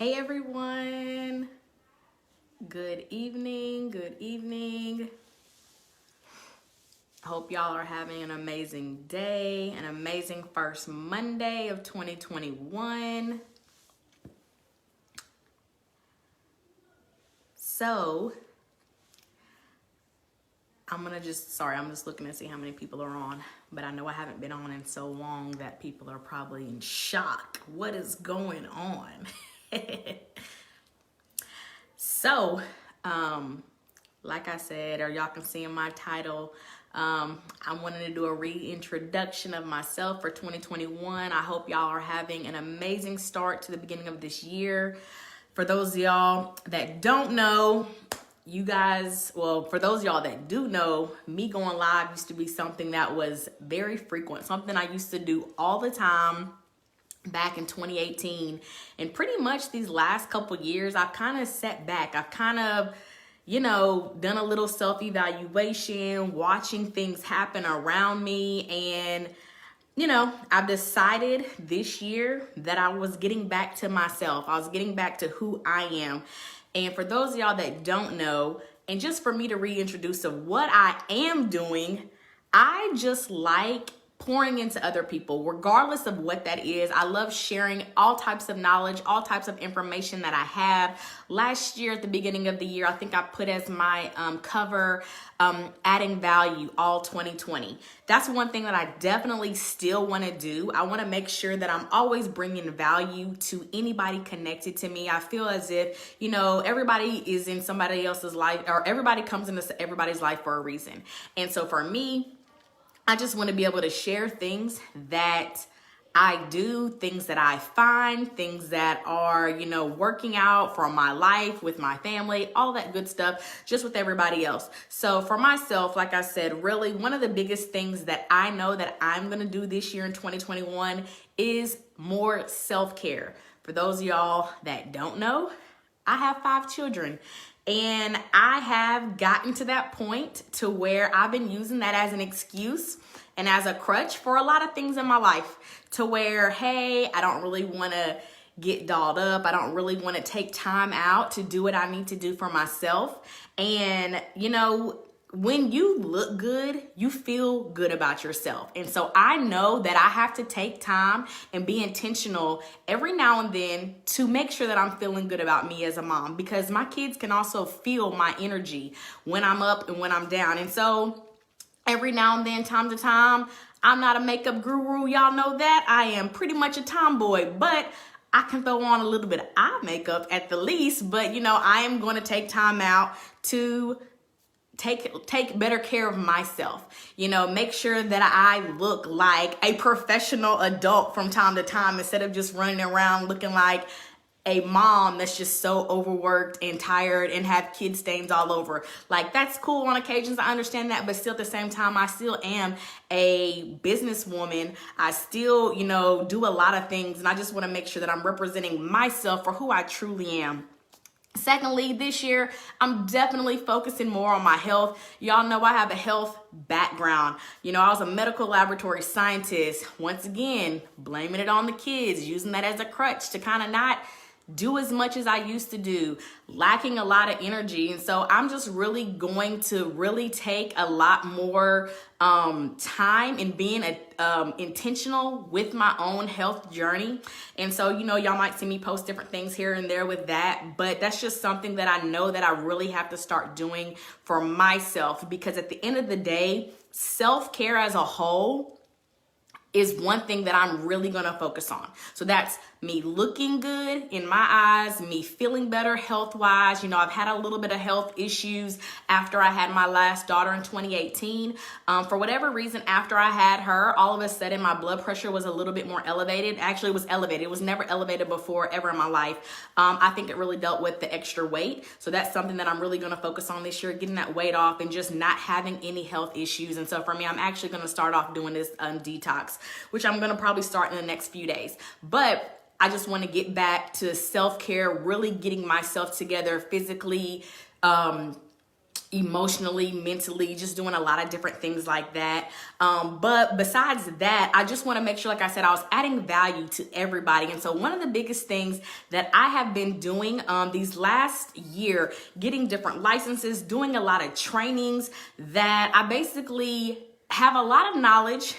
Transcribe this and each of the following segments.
Hey everyone, good evening, Hope y'all are having an amazing day, an amazing first Monday of 2021. So, I'm just looking to see how many people are on, but I know I haven't been on in so long that people are probably in shock. What is going on? So, like I said, or y'all can see in my title, I wanted to do a reintroduction of myself for 2021. I hope y'all are having an amazing start to the beginning of this year. For those of y'all that don't know, for those of y'all that do know, me going live used to be something that was very frequent, something I used to do all the time back in 2018. And pretty much these last couple years, I've kind of set back. I've kind of done a little self-evaluation, watching things happen around me. And, I've decided this year that I was getting back to myself. I was getting back to who I am. And for those of y'all that don't know, and just for me to reintroduce of what I am doing, I just like pouring into other people, regardless of what that is. I love sharing all types of knowledge, all types of information that I have. Last year, at the beginning of the year, I think I put as my cover, adding value all 2020. That's one thing that I definitely still want to do. I want to make sure that I'm always bringing value to anybody connected to me. I feel as if, everybody is in somebody else's life, or everybody comes into everybody's life for a reason. And so for me, I just want to be able to share things that I do, things that I find, things that are, working out for my life, with my family, all that good stuff, just with everybody else. So for myself, like I said, really one of the biggest things that I know that I'm going to do this year in 2021 is more self-care. For those of y'all that don't know, I have 5 children. And I have gotten to that point to where I've been using that as an excuse and as a crutch for a lot of things in my life, to where, hey, I don't really want to get dolled up. I don't really want to take time out to do what I need to do for myself. And, when you look good, you feel good about yourself. And so I know that I have to take time and be intentional every now and then to make sure that I'm feeling good about me as a mom, because my kids can also feel my energy when I'm up and when I'm down. And so every now and then, time to time, I'm not a makeup guru. Y'all know that. I am pretty much a tomboy, but I can throw on a little bit of eye makeup at the least. But, I am going to take time out to take better care of myself, make sure that I look like a professional adult from time to time, instead of just running around looking like a mom that's just so overworked and tired and have kid stains all over. Like, that's cool on occasions, I understand that, but still at the same time, I still am a businesswoman. I still, do a lot of things, and I just want to make sure that I'm representing myself for who I truly am. Secondly, this year, I'm definitely focusing more on my health. Y'all know I have a health background. I was a medical laboratory scientist. Once again, blaming it on the kids, using that as a crutch to kind of not do as much as I used to do, lacking a lot of energy. And so I'm just really going to really take a lot more time in being intentional with my own health journey. And so, y'all might see me post different things here and there with that, but that's just something that I know that I really have to start doing for myself, because at the end of the day, self-care as a whole is one thing that I'm really going to focus on. So that's me looking good in my eyes, me feeling better health-wise. I've had a little bit of health issues after I had my last daughter in 2018. For whatever reason, after I had her, all of a sudden my blood pressure was a little bit more elevated. Actually, it was elevated. It was never elevated before ever in my life. I think it really dealt with the extra weight. So that's something that I'm really going to focus on this year, getting that weight off and just not having any health issues. And so for me, I'm actually going to start off doing this detox, which I'm going to probably start in the next few days. But I just want to get back to self-care, really getting myself together physically, emotionally, mentally, just doing a lot of different things like that. But besides that, I just want to make sure, like I said, I was adding value to everybody. And so one of the biggest things that I have been doing these last year, getting different licenses, doing a lot of trainings, that I basically have a lot of knowledge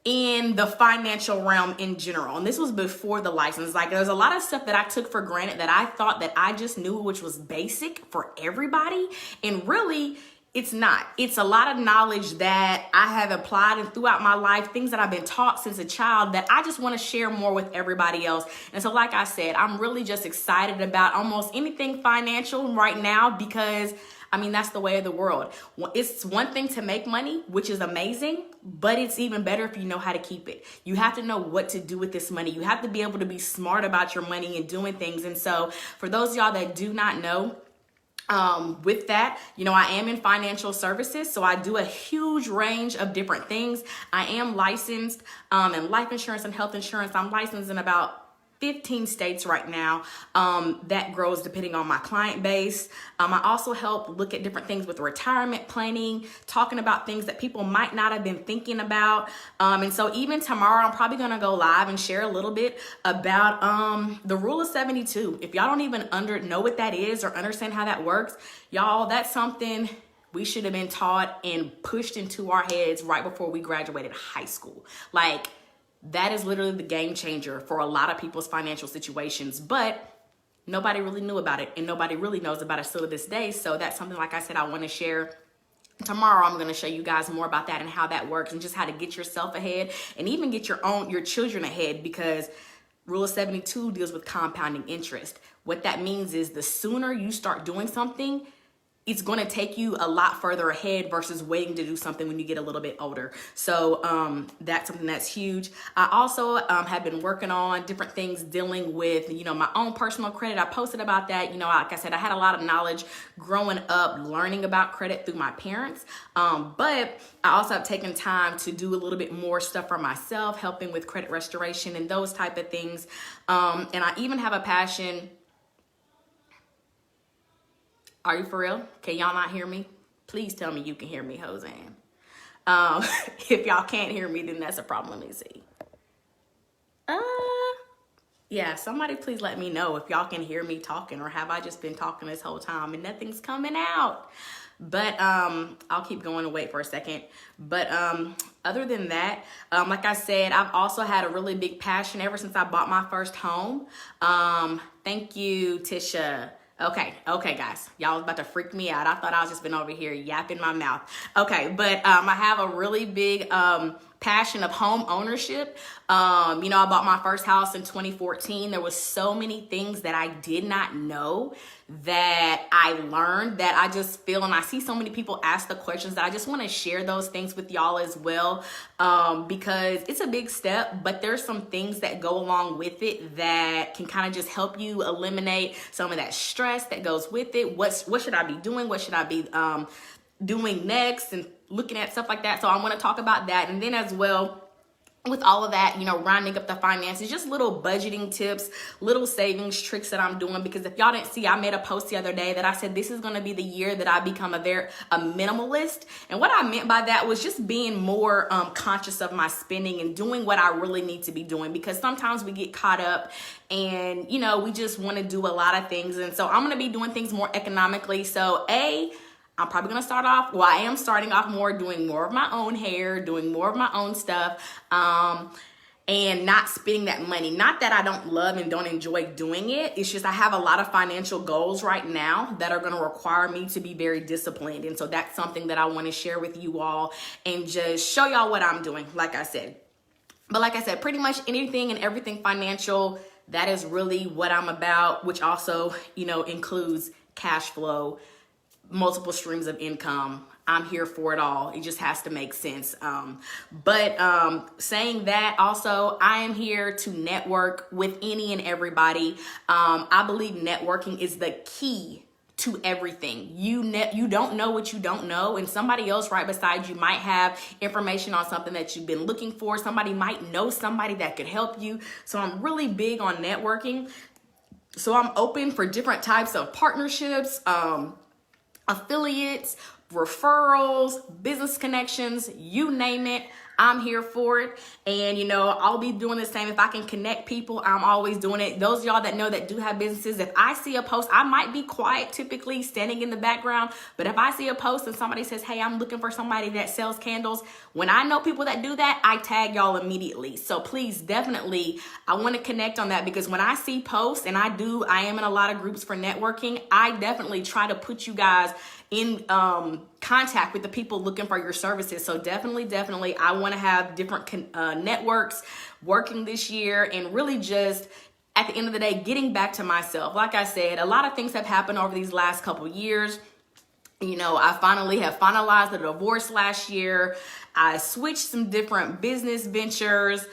in the financial realm in general. And this was before the license. Like, there's a lot of stuff that I took for granted that I thought that I just knew, which was basic for everybody. And really, it's not. It's a lot of knowledge that I have applied and throughout my life, things that I've been taught since a child that I just want to share more with everybody else. And so, like I said, I'm really just excited about almost anything financial right now, because I mean, that's the way of the world. It's one thing to make money, which is amazing, but it's even better if you know how to keep it. You have to know what to do with this money. You have to be able to be smart about your money and doing things. And so for those of y'all that do not know, with that, I am in financial services, so I do a huge range of different things. I am licensed in life insurance and health insurance. I'm licensed in about 15 states right now. That grows depending on my client base. I also help look at different things with retirement planning, talking about things that people might not have been thinking about. And so even tomorrow, I'm probably going to go live and share a little bit about the rule of 72. If y'all don't even know what that is or understand how that works, y'all, that's something we should have been taught and pushed into our heads right before we graduated high school. Like, that is literally the game changer for a lot of people's financial situations, but nobody really knew about it, and nobody really knows about it still to this day. So that's something, like I said, I want to share. Tomorrow, I'm going to show you guys more about that and how that works, and just how to get yourself ahead and even get your children ahead, because Rule of 72 deals with compounding interest. What that means is the sooner you start doing something, it's going to take you a lot further ahead versus waiting to do something when you get a little bit older. So that's something that's huge. I also have been working on different things dealing with, my own personal credit. I posted about that. Like I said, I had a lot of knowledge growing up, learning about credit through my parents. But I also have taken time to do a little bit more stuff for myself, helping with credit restoration and those type of things. And I even have a passion. Are you for real? Can y'all not hear me? Please tell me you can hear me, Hoseann. If y'all can't hear me, then that's a problem. Let me see. Yeah, somebody please let me know if y'all can hear me talking, or have I just been talking this whole time and nothing's coming out? But I'll keep going and wait for a second. But other than that, like I said, I've also had a really big passion ever since I bought my first home. Thank you, Tisha. Okay, guys. Y'all was about to freak me out. I thought I was just been over here yapping my mouth. Okay, but I have a really big passion of home ownership. I bought my first house in 2014. There was so many things that I did not know that I learned, that I just feel, and I see so many people ask the questions, that I just want to share those things with y'all as well, because it's a big step, but there's some things that go along with it that can kind of just help you eliminate some of that stress that goes with it. What should I be doing? What should I be doing next? And looking at stuff like that. So I want to talk about that. And then as well, with all of that, rounding up the finances, just little budgeting tips, little savings tricks that I'm doing. Because if y'all didn't see, I made a post the other day that I said this is going to be the year that I become a minimalist. And what I meant by that was just being more conscious of my spending and doing what I really need to be doing. Because sometimes we get caught up and, we just want to do a lot of things. And so I'm going to be doing things more economically. So I'm probably going to I am starting off more, doing more of my own hair, doing more of my own stuff, and not spending that money. Not that I don't love and don't enjoy doing it. It's just I have a lot of financial goals right now that are going to require me to be very disciplined. And so that's something that I want to share with you all and just show y'all what I'm doing, like I said. But like I said, pretty much anything and everything financial, that is really what I'm about, which also, includes cash flow, multiple streams of income. I'm here for it all. It just has to make sense. But saying that, also, I am here to network with any and everybody. I believe networking is the key to everything. You don't know what you don't know, and somebody else right beside you might have information on something that you've been looking for. Somebody might know somebody that could help you. So I'm really big on networking. So I'm open for different types of partnerships, affiliates, referrals, business connections, you name it. I'm here for it. And, I'll be doing the same. If I can connect people, I'm always doing it. Those of y'all that know that do have businesses, if I see a post, I might be quiet, typically standing in the background. But if I see a post and somebody says, hey, I'm looking for somebody that sells candles, when I know people that do that, I tag y'all immediately. So please, definitely, I want to connect on that, because when I see posts, and I am in a lot of groups for networking, I definitely try to put you guys in contact with the people looking for your services. So definitely, I want to have different networks working this year, and really just at the end of the day, getting back to myself. Like I said, a lot of things have happened over these last couple years. I finally have finalized the divorce last year. I switched some different business ventures.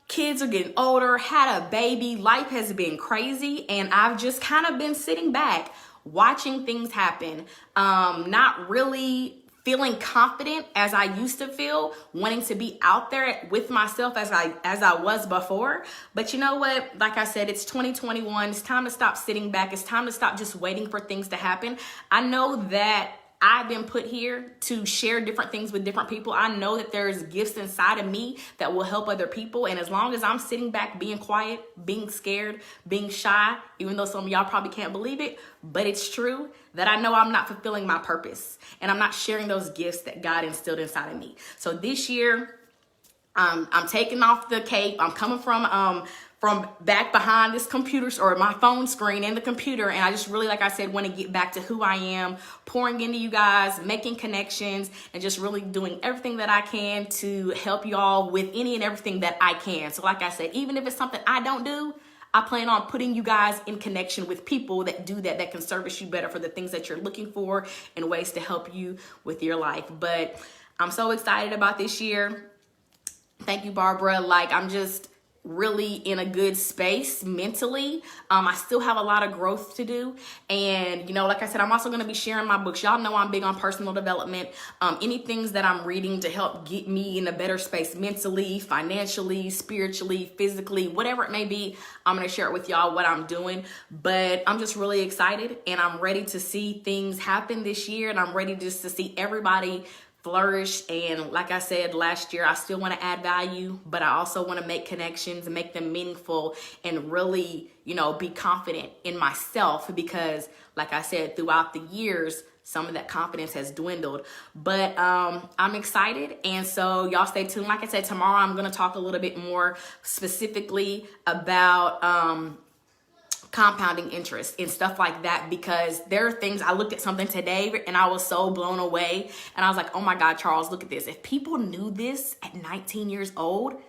Kids are getting older, had a baby. Life has been crazy, and I've just kind of been sitting back, watching things happen, not really feeling confident as I used to feel, wanting to be out there with myself as I was before. But you know what? Like I said, it's 2021. It's time to stop sitting back. It's time to stop just waiting for things to happen. I know that I've been put here to share different things with different people. I know that there's gifts inside of me that will help other people. And as long as I'm sitting back, being quiet, being scared, being shy, even though some of y'all probably can't believe it, but it's true, that I know I'm not fulfilling my purpose, and I'm not sharing those gifts that God instilled inside of me. So this year, I'm taking off the cape. I'm coming from back behind this computer, or my phone screen and the computer. And I just really, like I said, want to get back to who I am, pouring into you guys, making connections, and just really doing everything that I can to help y'all with any and everything that I can. So like I said, even if it's something I don't do, I plan on putting you guys in connection with people that do that can service you better for the things that you're looking for, and ways to help you with your life. But I'm so excited about this year. Thank you, Barbara. I'm just really in a good space mentally. I still have a lot of growth to do. And, like I said, I'm also going to be sharing my books. Y'all know I'm big on personal development. Any things that I'm reading to help get me in a better space mentally, financially, spiritually, physically, whatever it may be, I'm going to share it with y'all what I'm doing. But I'm just really excited, and I'm ready to see things happen this year. And I'm ready just to see everybody flourish. And like I said last year, I still want to add value, but I also want to make connections and make them meaningful, and really, be confident in myself, because like I said, throughout the years, some of that confidence has dwindled. But I'm excited, and so y'all stay tuned. Like I said, tomorrow I'm going to talk a little bit more specifically about compounding interest and stuff like that, because there are things. I looked at something today and I was so blown away, and I was like, oh my God, Charles, look at this. If people knew this at 19 years old,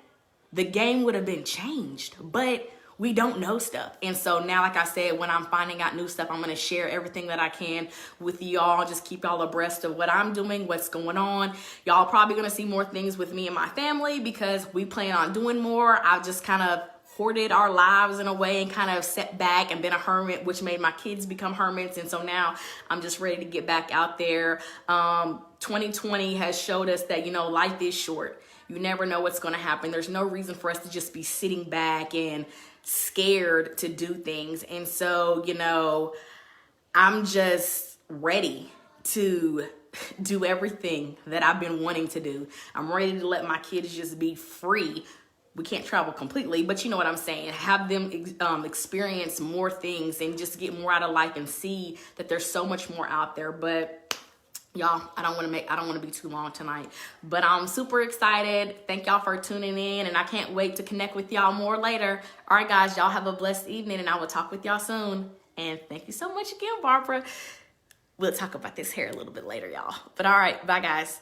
the game would have been changed. But we don't know stuff. And so now, like I said, when I'm finding out new stuff, I'm going to share everything that I can with y'all, just keep y'all abreast of what I'm doing, what's going on. Y'all probably going to see more things with me and my family, because we plan on doing more. I've just kind of hoarded our lives in a way, and kind of set back and been a hermit, which made my kids become hermits. And so now I'm just ready to get back out there. 2020 has showed us that, life is short. You never know what's going to happen. There's no reason for us to just be sitting back and scared to do things. And so, I'm just ready to do everything that I've been wanting to do. I'm ready to let my kids just be free. We can't travel completely, but you know what I'm saying. Have them experience more things, and just get more out of life, and see that there's so much more out there. But y'all, I don't want to be too long tonight, but I'm super excited. Thank y'all for tuning in, and I can't wait to connect with y'all more later. All right, guys, y'all have a blessed evening, and I will talk with y'all soon. And thank you so much again, Barbara. We'll talk about this hair a little bit later, y'all. But all right, bye, guys.